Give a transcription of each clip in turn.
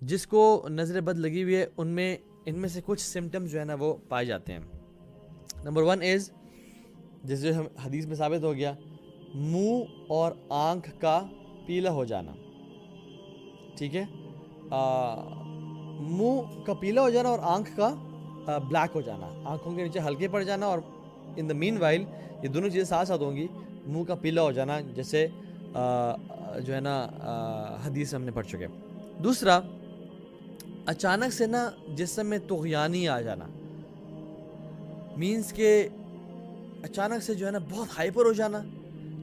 جس کو نظر بد لگی ہوئی ہے ان میں سے کچھ سمٹمز جو ہے نا وہ پائے جاتے ہیں. نمبر 1 از جیسے حدیث میں ثابت ہو گیا, منہ اور آنکھ کا پیلا ہو جانا. ٹھیک ہے, منہ کا پیلا ہو جانا اور آنکھ کا بلیک ہو جانا, آنکھوں کے نیچے ہلکے پڑ جانا, اور ان دا مین وائل یہ دونوں چیزیں ساتھ ساتھ ہوں گی. منہ کا پیلا ہو جانا جیسے جو ہے نا حدیث ہم نے پڑھ چکے. دوسرا, اچانک سے نا جسم میں طغیانی آ جانا, مینس کہ اچانک سے جو ہے نا بہت ہائپر ہو جانا,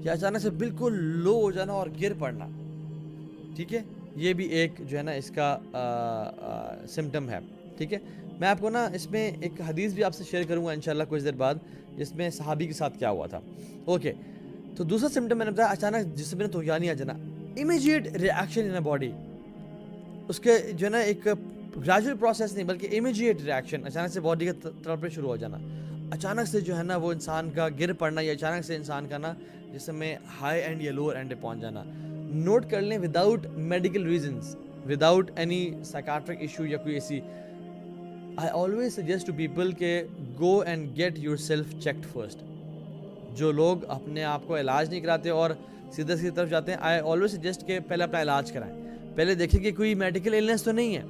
یا اچانک سے بالکل لو ہو جانا اور گر پڑنا. ٹھیک ہے, یہ بھی ایک جو ہے نا اس کا سمٹم ہے. ٹھیک ہے, میں آپ کو نا اس میں ایک حدیث بھی آپ سے شیئر کروں گا انشاءاللہ کچھ دیر بعد, جس میں صحابی کے ساتھ کیا ہوا تھا. اوکے, تو دوسرا سمٹم میں نے بتایا اچانک جسم میں طغیانی آ جانا, immediate reaction in a body. اس کے جو ہے نا ایک گریجول پروسیس نہیں بلکہ امیجیٹ ریئیکشن, اچانک سے باڈی کا تڑپنا شروع ہو جانا, اچانک سے جو ہے نا وہ انسان کا گر پڑنا, یا اچانک سے انسان کا نا جسم میں ہائی اینڈ یا لوور اینڈ پہ پہنچ جانا. نوٹ کر لیں without medical reasons, without any psychiatric issue یا کوئی ایسی. I always suggest to people کہ go and get yourself checked first. جو لوگ اپنے آپ کو علاج نہیں کراتے اور سیدھے سیدھی طرف جاتے ہیں, آئی آلویز سجیسٹ کہ پہلے اپنا علاج کرائیں. پہلے دیکھیں کہ کوئی میڈیکل ایلنس تو نہیں ہے,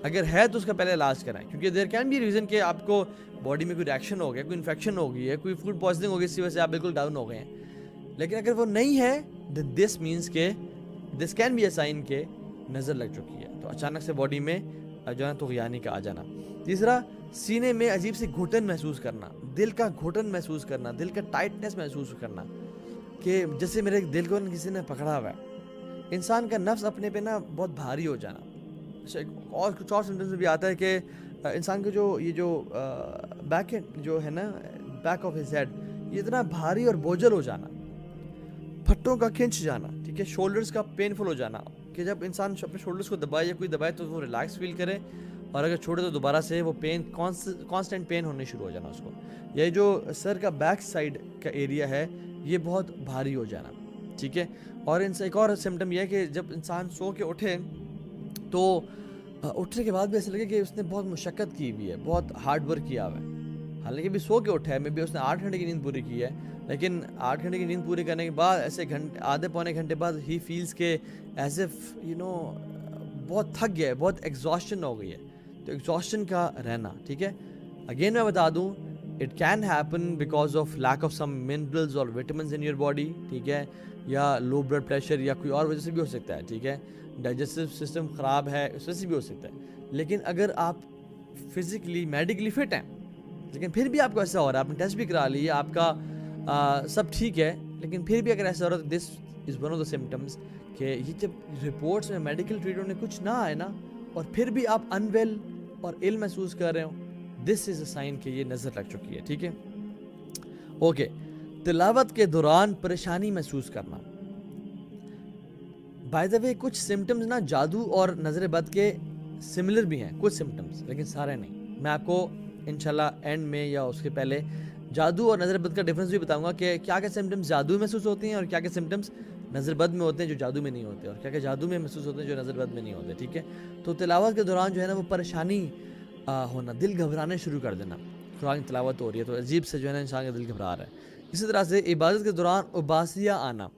اگر ہے تو اس کا پہلے علاج کرائیں, کیونکہ دیر کین بی ریزن کہ آپ کو باڈی میں کوئی ریئیکشن ہو گیا, کوئی انفیکشن ہو گئی ہے, کوئی فوڈ پوائزننگ ہو گئی, اس کی وجہ سے آپ بالکل ڈاؤن ہو گئے ہیں. لیکن اگر وہ نہیں ہے دین دس مینس کہ this can be a sign کہ نظر لگ چکی ہے. تو اچانک سے باڈی میں جو ہے طغیانی کا آ جانا. تیسرا, سینے میں عجیب سی گھٹن محسوس کرنا, دل کا گھٹن محسوس کرنا, دل کا ٹائٹنس محسوس کرنا, کہ جیسے میرے دل کو کسی نے پکڑا ہوا ہے. انسان کا نفس اپنے پہ نا بہت بھاری ہو جانا. اور کچھ اور سمٹمز بھی آتا ہے کہ انسان کا جو بیک جو ہے نا بیک آف ہز ہیڈ, یہ اتنا بھاری اور بوجھل ہو جانا, پھٹوں کا کھنچ جانا. ٹھیک ہے, شولڈرز کا پینفل ہو جانا, کہ جب انسان اپنے شولڈرز کو دبائے یا کوئی دبائے تو وہ ریلیکس فیل کرے, اور اگر چھوڑے تو دوبارہ سے وہ پین کانسٹنٹ پین ہونے شروع ہو جانا اس کو. یہ جو سر کا بیک سائڈ کا ایریا ہے یہ بہت بھاری ہو جانا. ٹھیک ہے, اور ان سے ایک اور سمٹم یہ ہے کہ جب انسان سو کے اٹھے تو اٹھنے کے بعد بھی ایسا لگے کہ اس نے بہت مشقت کی ہوئی ہے, بہت ہارڈ ورک کیا ہوا ہے. حالانکہ بھی سو کے اٹھا ہے, میں بھی اس نے 8 گھنٹے کی نیند پوری کی ہے, لیکن 8 گھنٹے کی نیند پوری کرنے کے بعد ایسے آدھے پونے گھنٹے بعد ہی فیلز کہ ایز ایف بہت تھک گیا ہے, بہت ایگزاسشن ہو گئی ہے. تو ایگزاسشن کا رہنا. ٹھیک ہے, اگین میں بتا دوں it can happen because of lack of some minerals اور وٹامنز ان یور باڈی. ٹھیک ہے, یا لو بلڈ پریشر یا کوئی اور وجہ سے بھی ہو سکتا ہے. ٹھیک ہے, ڈائجسٹو سسٹم خراب ہے اس وجہ سے بھی ہو سکتا ہے. لیکن اگر آپ فزیکلی میڈیکلی فٹ ہیں لیکن پھر بھی آپ کو ایسا ہو رہا ہے, آپ نے ٹیسٹ بھی کرا لی, آپ کا سب ٹھیک ہے, لیکن پھر بھی اگر ایسا ہو رہا ہے تو this is one of the symptoms کہ یہ جب رپورٹس میں میڈیکل ٹریٹمنٹ میں کچھ نہ آئے نا, اور پھر بھی آپ انویل اور ill محسوس کر رہے ہو, دس از اے سائن کہ یہ نظر لگ چکی ہے. ٹھیک ہے, اوکے. تلاوت کے دوران پریشانی محسوس کرنا. بائی دا وے کچھ سمٹمز نا جادو اور نظر بد کے سملر بھی ہیں, کچھ سمٹمز, لیکن سارے نہیں. میں آپ کو انشاءاللہ اینڈ میں یا اس کے پہلے جادو اور نظر بد کا ڈفرینس بھی بتاؤں گا کہ کیا کیا سمٹمز جادو میں محسوس ہوتے ہیں اور کیا کیا سمٹمز نظر بد میں ہوتے ہیں جو جادو میں نہیں ہوتے, اور کیا کیا جادو میں محسوس ہوتے ہیں جو نظر بد میں نہیں ہوتے. ٹھیک ہے, تو تلاوت کے دوران جو ہے نا وہ پریشانی ہونا, دل گھبرانے شروع کر دینا. قرآن کی تلاوت ہو رہی ہے تو عجیب سے جو ہے نا انسان کا دل گھبرا رہا ہے. اسی طرح سے عبادت کے دوران اباسیاں آنا,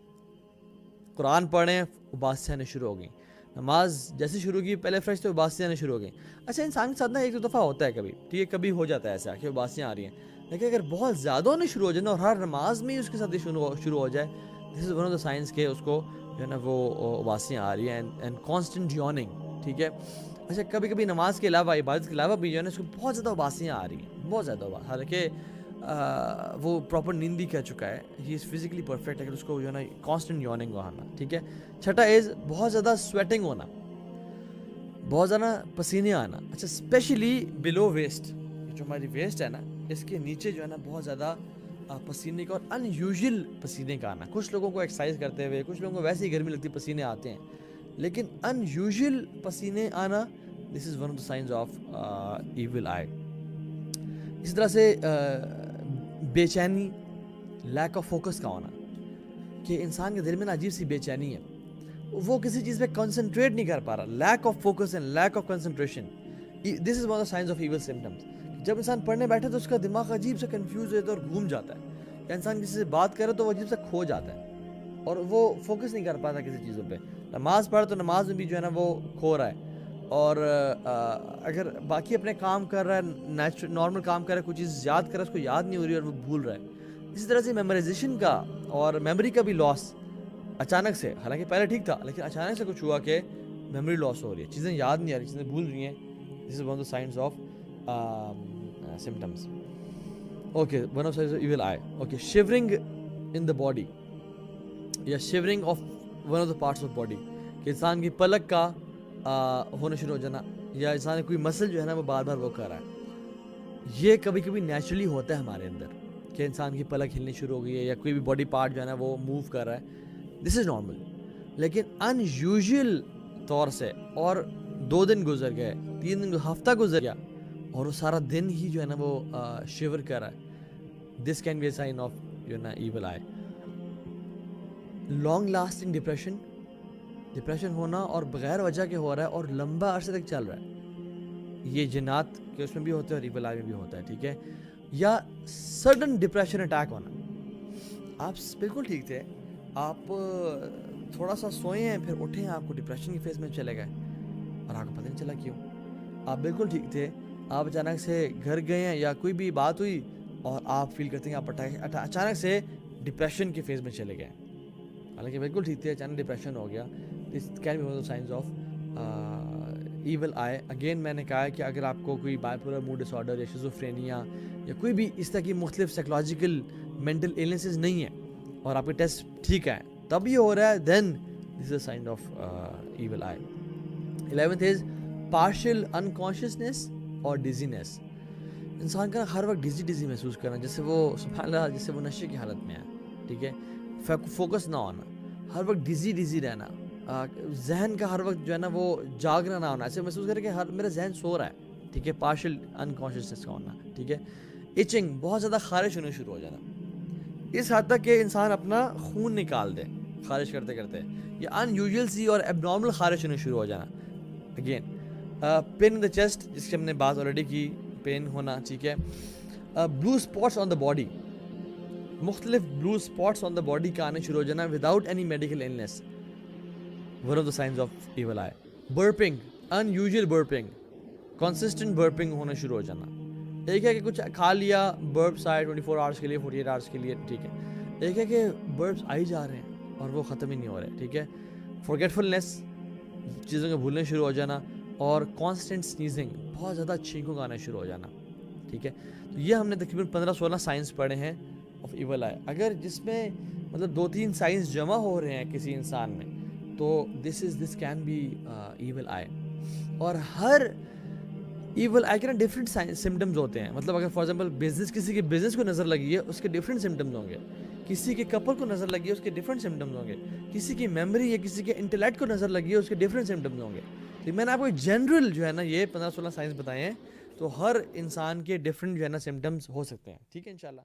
قرآن پڑھیں اباسیاں آنے شروع ہو گئیں, نماز جیسے شروع کی پہلے فریش تو اباسیاں آنے شروع ہو گئیں. اچھا, انسان کے ساتھ نا ایک دو دفعہ ہوتا ہے کبھی, ٹھیک ہے, کبھی ہو جاتا ہے ایسا کہ اباسیاں آ رہی ہیں, لیکن اگر بہت زیادہ ہونے شروع ہو جائے نا اور ہر نماز میں ہی اس کے ساتھ شروع ہو جائے, this is one of the signs کہ اس کو جو ہے نا وہ اباسیاں آ رہی ہیں اینڈ کانسٹنٹ یوننگ. ٹھیک ہے, اچھا, کبھی کبھی نماز کے علاوہ عبادت کے علاوہ بھی جو ہے نا اس کو بہت زیادہ اباسیاں آ رہی ہیں, بہت زیادہ. حالانکہ وہ پراپر نیند بھی کر چکا ہے, ہی از فزیکلی پرفیکٹ, اگر اس کو جو ہے نا کانسٹنٹ یوننگ آنا. ٹھیک ہے, چھٹا از بہت زیادہ سویٹنگ ہونا, بہت زیادہ پسینے آنا. اچھا, اسپیشلی بلو ویسٹ, جو ہماری ویسٹ ہے نا اس کے نیچے جو ہے نا بہت زیادہ پسینے کا اور ان یوزول پسینے کا آنا. کچھ لوگوں کو ایکسرسائز کرتے ہوئے, کچھ لوگوں کو ویسے ہی گرمی لگتی پسینے آتے ہیں, لیکن ان یوزول پسینے آنا, this is one of the signs of evil eye. اسی طرح سے بے چینی, لیک آف فوکس کا ہونا, کہ انسان کے دل میں نا عجیب سی بے چینی ہے, وہ کسی چیز پہ کنسنٹریٹ نہیں کر پا رہا, lack of focus and lack of concentration. This is one of signs of evil symptoms. جب انسان پڑھنے بیٹھے تو اس کا دماغ عجیب سے کنفیوز ہو جاتا ہے اور گھوم جاتا ہے, یا انسان کسی سے بات کرے تو وہ عجیب سے کھو جاتا ہے اور وہ فوکس نہیں کر پاتا کسی چیزوں پہ. نماز پڑھ تو نماز میں بھی جو ہے نا وہ کھو رہا ہے, اور اگر باقی اپنے کام کر رہا ہے, نارمل کام کر رہا ہے, کوئی چیز یاد کر رہا ہے, اس کو یاد نہیں ہو رہی اور وہ بھول رہا ہے. اسی طرح سے میمورائزیشن کا اور میموری کا بھی لاس اچانک سے, حالانکہ پہلے ٹھیک تھا لیکن اچانک سے کچھ ہوا کہ میموری لاس ہو رہی ہے, چیزیں یاد نہیں آ رہی, چیزیں بھول رہی ہیں. This is one of the signs of symptoms. Okay, one of signs of evil eye. Okay, shivering in the body یا shivering of one of the parts of body, کہ انسان کی پلک کا ہونا شروع ہو جانا, یا انسان کوئی مسل جو ہے نا وہ بار بار وہ کر رہا ہے. یہ کبھی کبھی نیچرلی ہوتا ہے ہمارے اندر کہ انسان کی پلک ہلنی شروع ہو گئی ہے یا کوئی بھی باڈی پارٹ جو ہے نا وہ موو کر رہا ہے. دس از نارمل. لیکن ان یوزول طور سے اور 2 دن گزر گئے, 3 دن, ہفتہ گزر گیا اور وہ سارا دن ہی جو ہے نا وہ شیور کر رہا ہے, this can be a sign of جو ہے نا evil eye. Long lasting depression ہونا اور بغیر وجہ کے ہو رہا ہے اور لمبا عرصے تک چل رہا ہے, یہ جنات کے اس میں بھی ہوتا ہے اور ایول آئی میں بھی ہوتا ہے, ٹھیک ہے. یا سڈن ڈپریشن اٹیک ہونا, آپ بالکل ٹھیک تھے, آپ تھوڑا سا سوئے ہیں, پھر اٹھے ہیں, آپ کو ڈپریشن کی فیز میں چلے گئے اور آپ کو پتہ نہیں چلا کیوں. آپ بالکل ٹھیک تھے, آپ اچانک سے گھر گئے ہیں یا کوئی بھی بات ہوئی اور آپ فیل کرتے ہیں آپ اچانک سے ڈپریشن کی فیز میں چلے گئے, حالانکہ بالکل ٹھیک تھے, اچانک ڈپریشن ہو گیا. This can be one of signs of evil eye. Again میں نے کہا کہ اگر آپ کو کوئی بائیپولر موڈ ڈس آرڈر یا شیزوفرینیا یا کوئی بھی اس طرح کی مختلف سائیکولوجیکل مینٹل ایلنسز نہیں ہیں اور آپ کے ٹیسٹ ٹھیک ہے تب یہ ہو رہا ہے, then this is a sign of evil eye. 11th is partial unconsciousness اور ڈیزینس. انسان کا ہر وقت ڈیزی محسوس کرنا, جیسے وہ سبحان اللہ جیسے وہ نشے کی حالت میں ہے, ٹھیک ہے. فوکس نہ ہونا, ہر وقت ڈیزی رہنا, ذہن کا ہر وقت جو ہے نا وہ جاگنا نہ ہونا, ایسے محسوس کرے کہ میرا ذہن سو رہا ہے, ٹھیک ہے. پارشل انکانشیسنیس کا ہونا, ٹھیک ہے. ایچنگ, بہت زیادہ خارش ہونے شروع ہو جانا, اس حد تک کہ انسان اپنا خون نکال دے خارش کرتے کرتے, یا ان یوزول سی اور ایب نارمل خارش ہونے شروع ہو جانا. Again pain in the chest, جس کی ہم نے بات آلریڈی کی, پین ہونا, ٹھیک ہے. بلو اسپاٹس آن دا باڈی, مختلف بلو اسپاٹس آن دا باڈی کا آنے شروع ہو جانا without any medical illness, one of the signs of evil eye. Burping, unusual burping, consistent burping ہونا شروع ہو جانا. ایک ہے کہ کچھ کھا لیا, برپس آئے 24 آورس کے لیے, 48 آورس کے لیے, ٹھیک ہے. ایک ہے کہ برپس آئی جا رہے ہیں اور وہ ختم ہی نہیں ہو رہے, ٹھیک ہے. فورگیٹفلنس, چیزوں کو بھولنے شروع ہو جانا, اور کانسٹنٹ سنیزنگ, بہت زیادہ چھینکوں کا آنا شروع ہو جانا, ٹھیک ہے. تو یہ ہم نے تقریباً 15-16 سائنس پڑھے ہیں آف ایول آئی. اگر جس میں مطلب 2-3 سائنس جمع ہو رہے ہیں کسی انسان میں, تو دس کین بی ایول آئی. اور ہر ایول آئی کے نا ڈفرینٹ سمٹمز ہوتے ہیں. مطلب اگر فار ایگزامپل کسی کے بزنس کو نظر لگی ہے, اس کے ڈفرینٹ سمٹمز ہوں گے. کسی کے کپل کو نظر لگی ہے, اس کے ڈفرینٹ سمٹمز ہوں گے. کسی کی میموری یا کسی کے انٹلیکٹ کو نظر لگی ہے, اس کے ڈفرینٹ سمٹمز ہوں گے. تو میں نے آپ کو جنرل جو ہے نا یہ 15-16 سائنس بتائے ہیں, تو ہر انسان کے ڈفرینٹ جو ہے نا سمٹمز ہو سکتے ہیں, ٹھیک ہے انشاءاللہ.